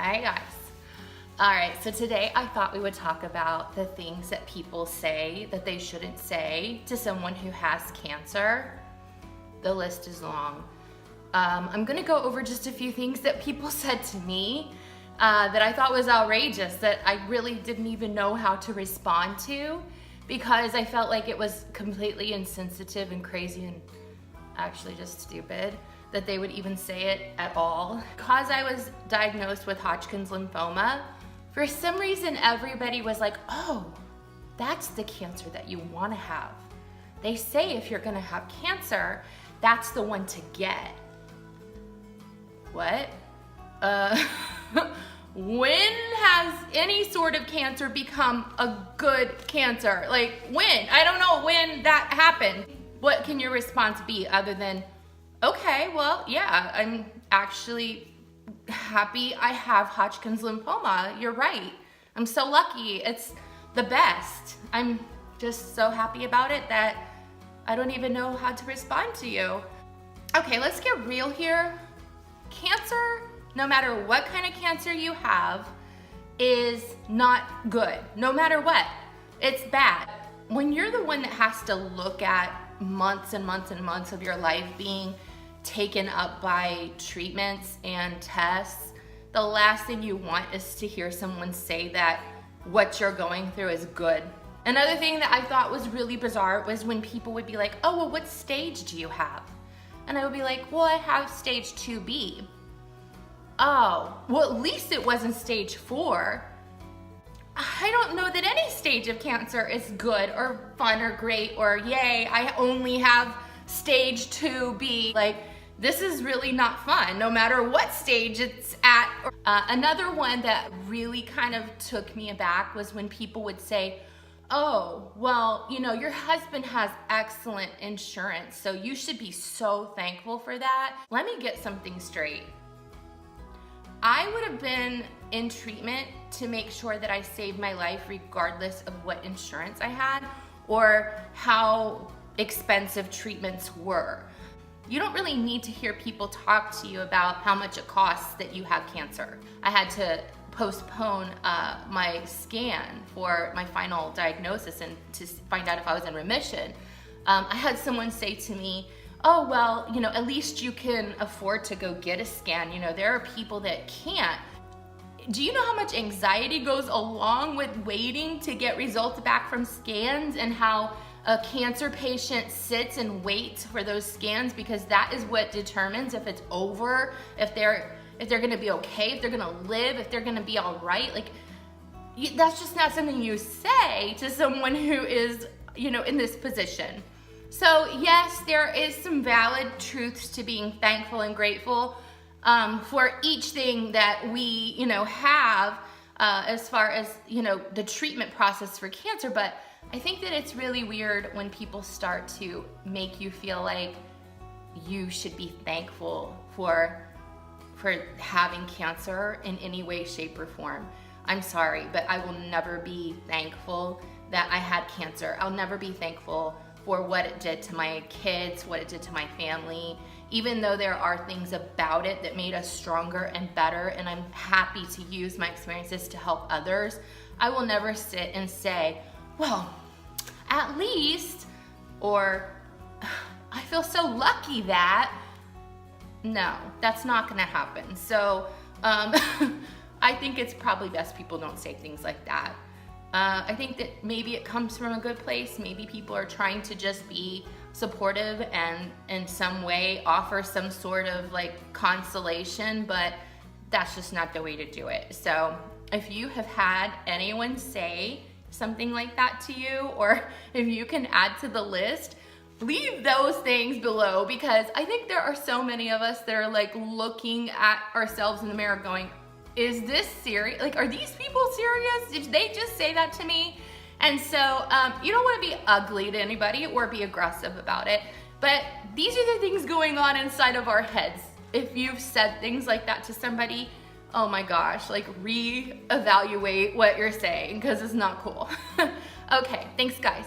Hi guys. All right, so today I thought we would talk about the things that people say that they shouldn't say to someone who has cancer. The list is long. I'm gonna go over just a few things that people said to me that I thought was outrageous, that I really didn't even know how to respond to because I felt like it was completely insensitive and crazy and actually just stupid that they would even say it at all. Because I was diagnosed with Hodgkin's lymphoma, for some reason everybody was like, oh, that's the cancer that you want to have. They say if you're gonna have cancer, that's the one to get. What? When has any sort of cancer become a good cancer? Like when? I don't know when that happened. What can your response be other than, okay, well, yeah, I'm actually happy I have Hodgkin's lymphoma. You're right. I'm so lucky. It's the best. I'm just so happy about it that I don't even know how to respond to you. Okay, let's get real here. Cancer, no matter what kind of cancer you have, is not good. No matter what, it's bad. When you're the one that has to look at months and months and months of your life being taken up by treatments and tests, the last thing you want is to hear someone say that what you're going through is good. Another thing that I thought was really bizarre was when people would be like, oh, well, what stage do you have? And I would be like, well, I have stage 2B. Oh, well, at least it wasn't stage 4. I don't know that any stage of cancer is good or fun or great or yay, I only have stage 2B. Like, this is really not fun, no matter what stage it's at. Another one that really kind of took me aback was when people would say, oh, well, you know, your husband has excellent insurance, so you should be so thankful for that. Let me get something straight. I would have been in treatment to make sure that I saved my life regardless of what insurance I had or how expensive treatments were. You don't really need to hear people talk to you about how much it costs that you have cancer. I had to postpone my scan for my final diagnosis and to find out if I was in remission. I had someone say to me, oh, well, you know, at least you can afford to go get a scan. You know, there are people that can't. Do you know how much anxiety goes along with waiting to get results back from scans and how a cancer patient sits and waits for those scans because that is what determines if it's over, if they're gonna be okay, if they're gonna live, if they're gonna be all right. Like, that's just not something you say to someone who is, you know, in this position. So yes, there is some valid truths to being thankful and grateful for each thing that we, you know, have as far as, you know, the treatment process for cancer. But I think that it's really weird when people start to make you feel like you should be thankful for having cancer in any way, shape, or form. I'm sorry, but I will never be thankful that I had cancer. I'll never be thankful for what it did to my kids, what it did to my family, even though there are things about it that made us stronger and better, and I'm happy to use my experiences to help others. I will never sit and say, well, at least, or I feel so lucky that. No, that's not gonna happen. So I think it's probably best people don't say things like that. I think that maybe it comes from a good place. Maybe people are trying to just be supportive and in some way offer some sort of like consolation, but that's just not the way to do it. So if you have had anyone say something like that to you, or if you can add to the list, leave those things below, because I think there are so many of us that are like looking at ourselves in the mirror going, is this serious? Like, are these people serious? Did they just say that to me? And so you don't want to be ugly to anybody or be aggressive about it, but these are the things going on inside of our heads. If you've said things like that to somebody, oh my gosh, like reevaluate what you're saying, because it's not cool. Okay, thanks guys.